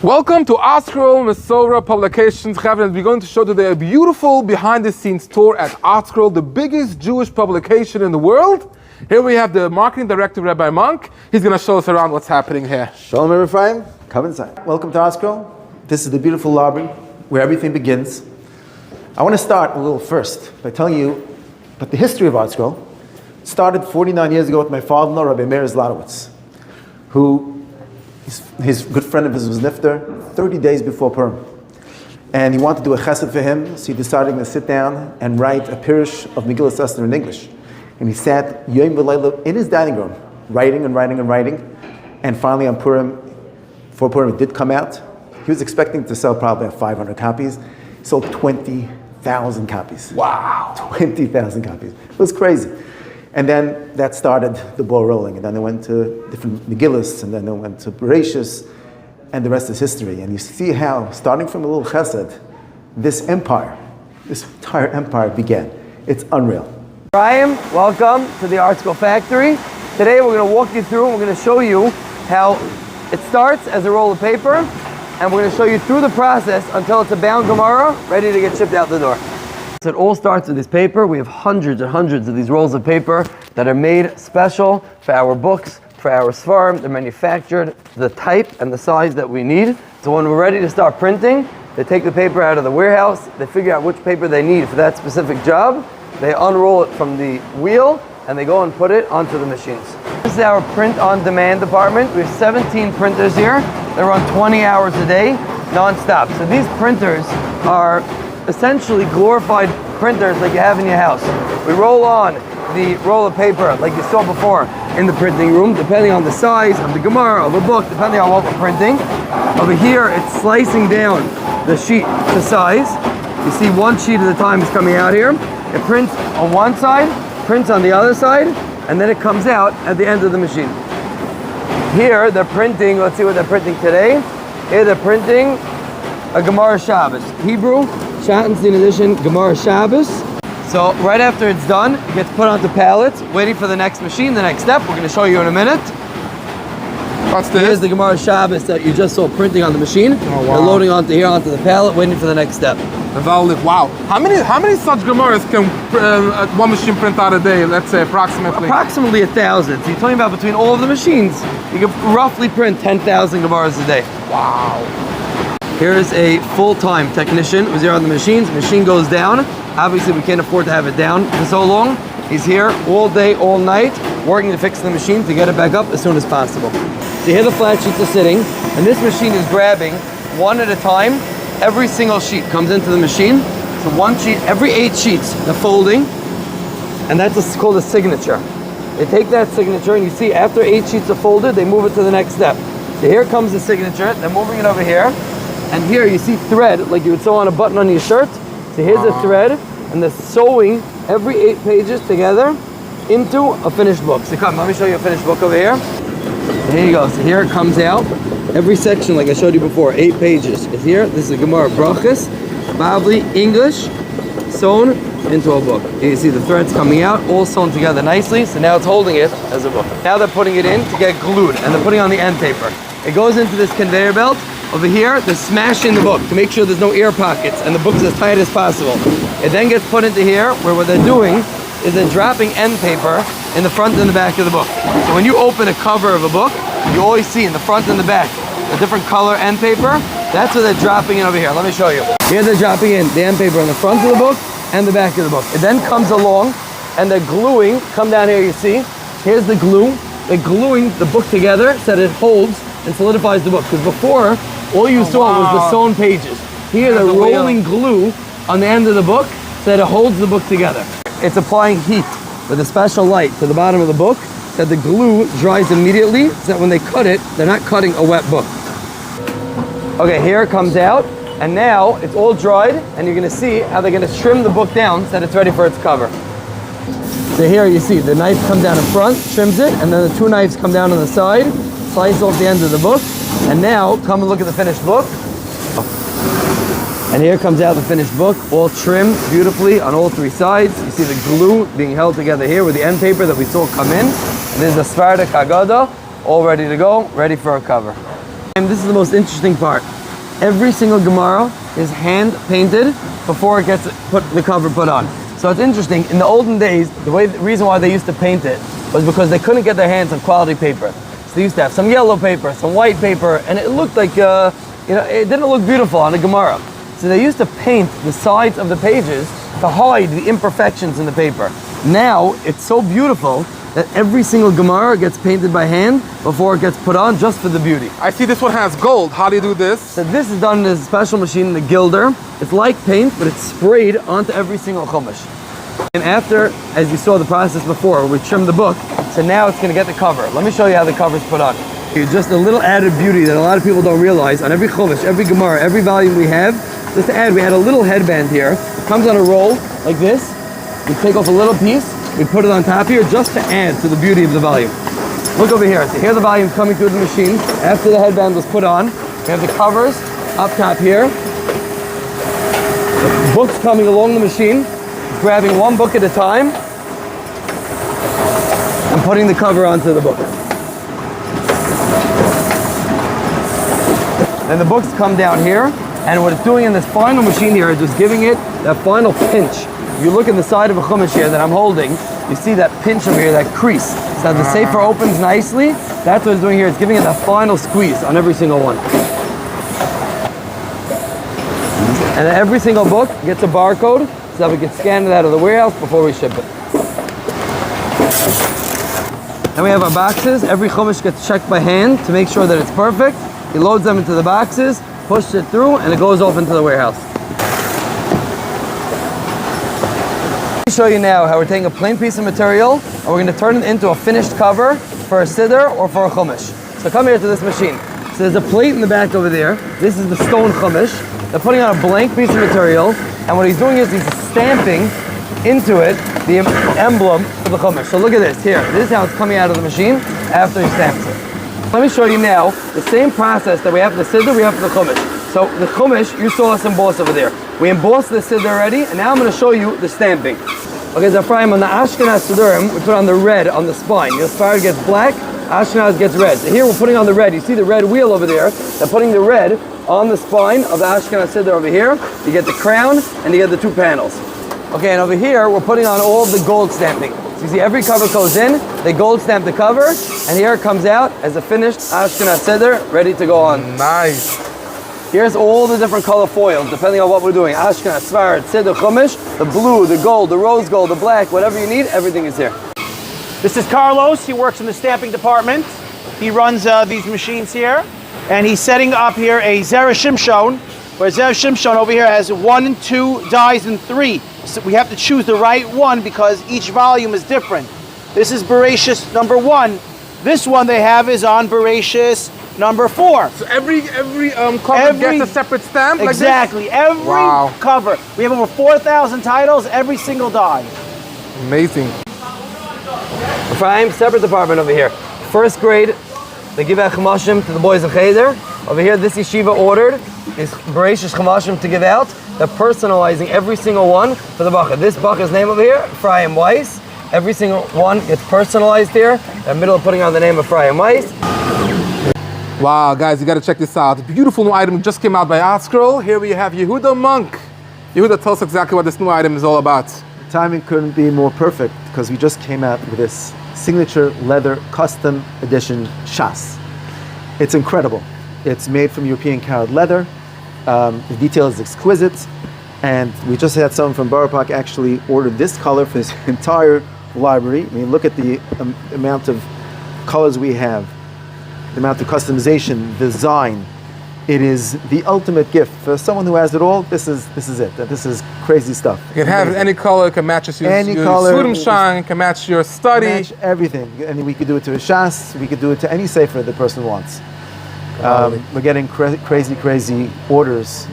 Welcome to ArtScroll Mesora Publications. We're going to show today a beautiful behind-the-scenes tour at ArtScroll, the biggest Jewish publication in the world. Here we have the marketing director, Rabbi Munk. He's going to show us around what's happening here. Shalom, Ephraim. Come inside. Welcome to ArtScroll. This is the beautiful lobby where everything begins. I want to start a little first by telling you about the history of ArtScroll. It started 49 years ago with my father-in-law, Rabbi Zlotowitz, who his good friend of his was nifter 30 days before Purim. And he wanted to do a chesed for him, so he decided to sit down and write a pirush of Megillas Esther in English. And he sat yom v'layla in his dining room, writing and writing and writing. And finally on Purim, before Purim it did come out. He was expecting to sell probably 500 copies. He sold 20,000 copies. Wow. 20,000 copies. It was crazy. And then that started the ball rolling. And then they went to different Megillas, and then they went to Bereshis, and the rest is history. And you see how, starting from a little chesed, this entire empire began. It's unreal. Ryan, welcome to the ArtScroll Factory. Today we're going to walk you through and we're going to show you how it starts as a roll of paper, and we're going to show you through the process until it's a bound Gemara, ready to get shipped out the door. So it all starts with this paper. We have hundreds and hundreds of these rolls of paper that are made special for our books, for our Seforim. They're manufactured to the type and the size that we need. So when we're ready to start printing, they take the paper out of the warehouse, they figure out which paper they need for that specific job, they unroll it from the wheel, and they go and put it onto the machines. This is our print-on-demand department. We have 17 printers here. They run 20 hours a day, non-stop. So these printers are essentially glorified printers like you have in your house. We roll on the roll of paper like you saw before in the printing room, depending on the size of the Gemara, of the book, depending on what we're printing. Over here, it's slicing down the sheet to size. You see one sheet at a time is coming out here. It prints on one side, prints on the other side, and then it comes out at the end of the machine. Here, they're printing, let's see what they're printing today. Here, they're printing a Gemara Shabbos. Hebrew, Schottenstein edition, Gemara Shabbos. So right after it's done, it gets put onto pallets, waiting for the next machine, the next step. We're going to show you in a minute. What's this? Here's the Gemara Shabbos that you just saw printing on the machine. Oh, wow. They're loading onto here, onto the pallet, waiting for the next step. Bavli. Wow. How many such Gemaras can one machine print out a day, let's say approximately? Approximately 1,000. So you're talking about between all of the machines, you can roughly print 10,000 Gemaras a day. Wow. Here's a full-time technician who's here on the machines. Machine goes down. Obviously, we can't afford to have it down for so long. He's here all day, all night, working to fix the machine to get it back up as soon as possible. So here the flat sheets are sitting, and this machine is grabbing one at a time. Every single sheet comes into the machine. So one sheet, every 8 sheets, they're folding, and that's called a signature. They take that signature, and you see after 8 sheets are folded, they move it to the next step. So here comes the signature. They're moving it over here. And here you see thread, like you would sew on a button on your shirt. So here's a thread, and they're sewing every 8 pages together into a finished book. So come, let me show you a finished book over here. So here you go. So here it comes out. Every section, like I showed you before, 8 pages is here. This is a Gemara Brachas, Bavli, English, sewn into a book. And you see the threads coming out, all sewn together nicely. So now it's holding it as a book. Now they're putting it in to get glued, and they're putting on the end paper. It goes into this conveyor belt. Over here, they're smashing the book to make sure there's no air pockets and the book's as tight as possible. It then gets put into here, where what they're doing is they're dropping end paper in the front and the back of the book. So when you open a cover of a book, you always see in the front and the back a different color end paper. That's what they're dropping in over here. Let me show you. Here they're dropping in the end paper in the front of the book and the back of the book. It then comes along and they're gluing. Come down here, you see. Here's the glue. They're gluing the book together so that it holds and solidifies the book. Because before, all you saw was the sewn pages. Here they're rolling glue on the end of the book so that it holds the book together. It's applying heat with a special light to the bottom of the book so that the glue dries immediately so that when they cut it, they're not cutting a wet book. Okay, here it comes out, and now it's all dried, and you're gonna see how they're gonna trim the book down so that it's ready for its cover. So here you see the knife comes down in front, trims it, and then the 2 knives come down on the side, slice off the end of the book. And now, come and look at the finished book. And here comes out the finished book, all trimmed beautifully on all 3 sides. You see the glue being held together here with the end paper that we saw come in. And there's a Svarda Kagada, all ready to go, ready for a cover. And this is the most interesting part. Every single Gemara is hand painted before it gets the cover put on. So it's interesting. In the olden days, the reason why they used to paint it was because they couldn't get their hands on quality paper. So they used to have some yellow paper, some white paper, and it looked like it didn't look beautiful on a Gemara. So they used to paint the sides of the pages to hide the imperfections in the paper. Now it's so beautiful that every single Gemara gets painted by hand before it gets put on, just for the beauty. I see this one has gold. How do you do this? So this is done in a special machine, the Gilder. It's like paint, but it's sprayed onto every single Chumash. And after, as you saw the process before, we trimmed the book, so now it's going to get the cover. Let me show you how the cover's put on. Just a little added beauty that a lot of people don't realize. On every Chumash, every Gemara, every volume we have, just to add, we had a little headband here. It comes on a roll like this. We take off a little piece, we put it on top here just to add to the beauty of the volume. Look over here. So here's the volume coming through the machine after the headband was put on. We have the covers up top here. The books coming along the machine, grabbing one book at a time and putting the cover onto the book. Then the books come down here, and what it's doing in this final machine here is just giving it that final pinch. If you look at the side of a Chumash here that I'm holding, you see that pinch over here, that crease. So the Sefer opens nicely. That's what it's doing here. It's giving it that final squeeze on every single one. And then every single book gets a barcode so that we can scan it out of the warehouse before we ship it. Then we have our boxes. Every Chumash gets checked by hand to make sure that it's perfect. He loads them into the boxes, pushes it through, and it goes off into the warehouse. Let me show you now how we're taking a plain piece of material and we're going to turn it into a finished cover for a Siddur or for a Chumash. So come here to this machine. So there's a plate in the back over there. This is the stone Chumash. They're putting on a blank piece of material, and what he's doing is he's stamping into it the emblem of the Chumash. So look at this here. This is how it's coming out of the machine after he stamps it. Let me show you now the same process that we have for the Siddur, we have for the Chumash. So the Chumash, you saw us emboss over there. We embossed the Siddur already, and now I'm going to show you the stamping. Okay, so Ephraim, on the Ashkenaz Siddurim, we put on the red on the spine. Your Sfarad gets black, Ashkenaz gets red. So here we're putting on the red. You see the red wheel over there. They're putting the red on the spine of the Ashkenaz Siddur over here. You get the crown, and you get the two panels. Okay, and over here, we're putting on all of the gold stamping. So you see every cover goes in, they gold stamp the cover, and here it comes out as a finished Ashkenaz Siddur, ready to go on. Nice. Here's all the different color foils, depending on what we're doing. Ashkenaz, Sfarad, Siddur, Chumash, the blue, the gold, the rose gold, the black, whatever you need, everything is here. This is Carlos. He works in the stamping department. He runs these machines here, and he's setting up here a Zera Shimshon, where Zera Shimshon over here has 1, 2 dies and 3. So we have to choose the right one because each volume is different. This is Bereshis number 1. This one they have is on Bereshis number 4. So every cover gets a separate stamp? Exactly. Like this? Every cover. We have over 4,000 titles, every single die. Amazing. Ephraim, separate department over here. First grade, they give out Chumashim to the boys in Cheder. Over here, this yeshiva ordered is Bereshis Chumashim to give out. They're personalizing every single one for the bacha. This bacha's name over here, Ephraim Weiss. Every single one gets personalized here. In the middle of putting on the name of Ephraim Weiss. Wow, guys, you got to check this out. Beautiful new item just came out by ArtScroll. Here we have Yehuda Munk. Yehuda, tell us exactly what this new item is all about. The timing couldn't be more perfect because we just came out with this signature leather custom edition Shas. It's incredible. It's made from European carrot leather. The detail is exquisite, and we just had someone from Borough Park actually ordered this color for his entire library. I mean, look at the amount of colors we have, the amount of customization, design. It is the ultimate gift for someone who has it all. This is it. This is crazy stuff. You can have any color. It can match your color. Siddurim shine. Can match your study. Match everything, and we could do it to a Shas. We could do it to any sefer the person wants. We're getting crazy orders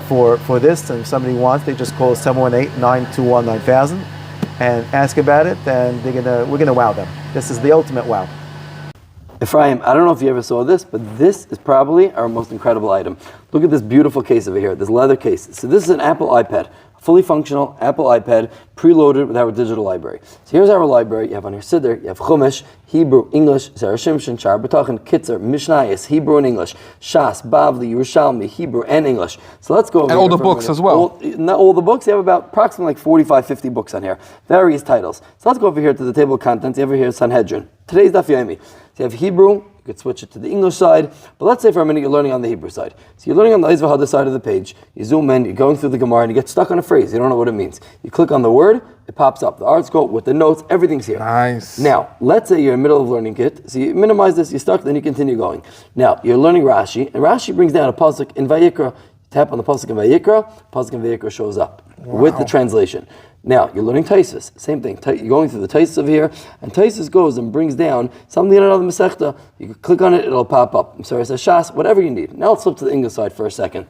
for this, and if somebody wants, they just call 718-921-9000 and ask about it, and we're gonna wow them. This is the ultimate wow. Ephraim, I don't know if you ever saw this, but this is probably our most incredible item. Look at this beautiful case over here, this leather case. So this is an Apple iPad. fully functional Apple iPad, preloaded with our digital library. So here's our library. You have on your Siddur, you have Chumash, Hebrew, English, Zera Shimshon, Shaar HaBitachon, Kitzer, Mishnah, Hebrew and English, Shas, Bavli, Yerushalmi, Hebrew and English. So let's go over and all the books as well. Not all the books. You have about approximately like 45, 50 books on here. Various titles. So let's go over here to the table of contents. You have over here Sanhedrin. Today's Daf Yomi. So you have Hebrew. You could switch it to the English side, but let's say for a minute you're learning on the Hebrew side. So you're learning on the Izvahada side of the page, you zoom in, you're going through the Gemara, and you get stuck on a phrase, you don't know what it means. You click on the word, it pops up, the ArtScroll with the notes, everything's here. Nice. Now, let's say you're in the middle of learning it, so you minimize this, you're stuck, then you continue going. Now, you're learning Rashi, and Rashi brings down a pasuk in Vayikra. Tap on the pasuk in Vayikra shows up with the translation. Now, you're learning Taisus, same thing. You're going through the Taisus over here, and Taisus goes and brings down something in another Masechta. You can click on it, it'll pop up. I'm sorry, it says Shas, whatever you need. Now let's flip to the English side for a second.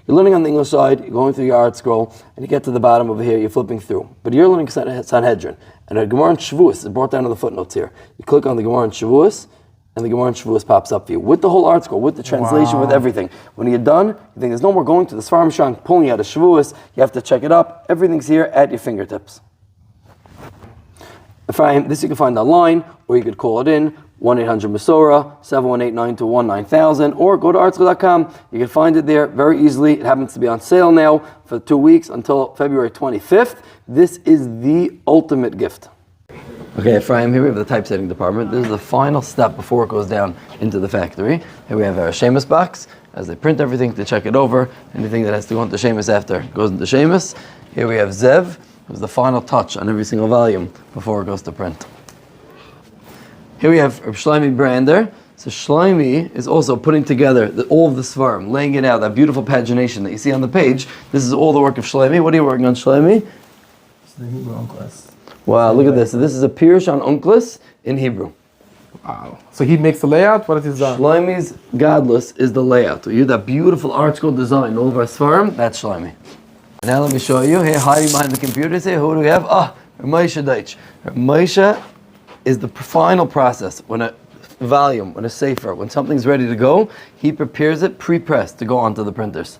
You're learning on the English side, you're going through your ArtScroll, and you get to the bottom over here, you're flipping through. But you're learning Sanhedrin, and a Gemara in Shavuos is brought down in the footnotes here. You click on the Gemara in Shavuos, and the Gemara in Shavuos pops up for you with the whole ArtScroll, with the translation, with everything. When you're done, you think there's no more going to the Seforim Shank, pulling you out of Shavuos, you have to check it up. Everything's here at your fingertips. This you can find online, or you could call it in, 1-800-MESORA, 718-921-9000, or go to artscroll.com. You can find it there very easily. It happens to be on sale now for 2 weeks until February 25th. This is the ultimate gift. Okay, Ephraim, here we have the typesetting department. This is the final step before it goes down into the factory. Here we have our Shemus box. As they print everything, to check it over. Anything that has to go into Shemus after goes into Shemus. Here we have Zev. It was the final touch on every single volume before it goes to print. Here we have Shlomi Brander. So Shlomi is also putting together all of the Seforim, laying it out, that beautiful pagination that you see on the page. This is all the work of Shlomi. What are you working on, Shlomi? It's the Hebrew Unclus. Wow, look at this. So this is a Pirush on Unclus in Hebrew. Wow. So he makes the layout? What is his design? Shlomi's Godless is the layout. You that beautiful ArtScroll design, all of our Seforim, that's Shlomi. Now let me show you, here hiding behind the computer, say, who do we have? Moshe Deitch. Moshe is the final process. When a volume, when a sefer, when something's ready to go, he prepares it pre-pressed to go onto the printers.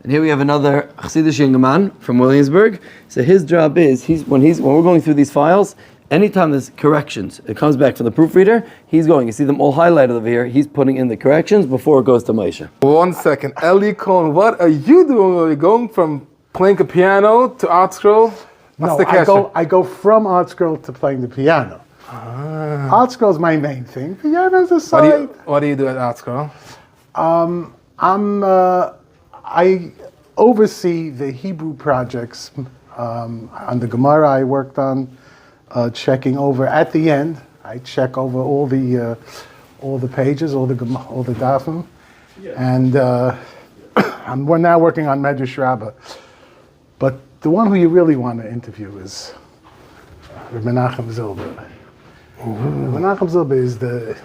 And here we have another Chassidish young man from Williamsburg. So his job is, when we're going through these files, anytime there's corrections, it comes back from the proofreader, he's going, you see them all highlighted over here, he's putting in the corrections before it goes to Moshe. 1 second. Eli Cohen, what are you doing? Are you going from playing a piano to ArtScroll? What's the question? I go from ArtScroll to playing the piano. ArtScroll is my main thing. Piano's a side. What do you do at ArtScroll? I oversee the Hebrew projects. On the Gemara I worked on, checking over at the end. I check over all the pages, all the dafim, and we're now working on Medrash Rabbah. But the one who you really want to interview is Rabbi Menachem Zilber. Menachem Zilber is the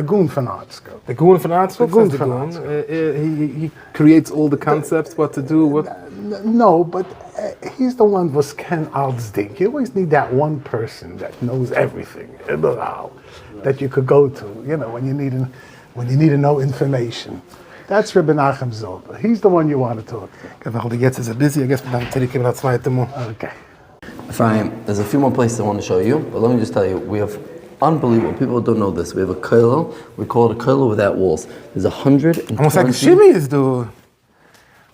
goon from ArtScroll. The goon from ArtScroll? He creates all the concepts, what to do. No, but he's the one was Ken Aldsdink. You always need that one person that knows everything that you could go to, when you need to know information. That's Rabbi Menachem Zilber. He's the one you want to talk to. Jetzt ist busy, I guess das zweite Mal. Okay. Ephraim, there's a few more places I want to show you, but let me just tell you, we have unbelievable, people don't know this, we have a kollel, we call it a kollel without walls. There's 120... Almost like a shimmy is doing.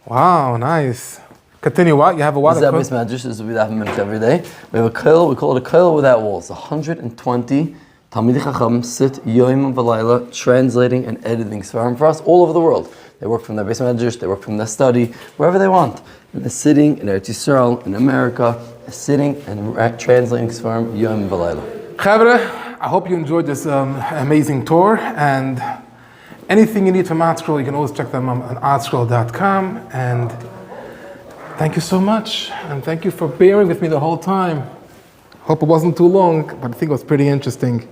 Wow, nice. Continue what? You have a what? This is Medrash, this will be that minutes every day. We have a kollel, we call it a kollel without walls. 120 Talmidei Chacham sit Yom V'Layla translating and editing Seforim for us all over the world. They work from their base Medrash, they work from their study, wherever they want. And they're sitting in Eretz Yisrael, in America, sitting and translating Seforim Yom V'Layla. Chavre, I hope you enjoyed this amazing tour, and anything you need from ArtScroll, you can always check them on ArtScroll.com. And thank you so much, and thank you for bearing with me the whole time. Hope it wasn't too long, but I think it was pretty interesting.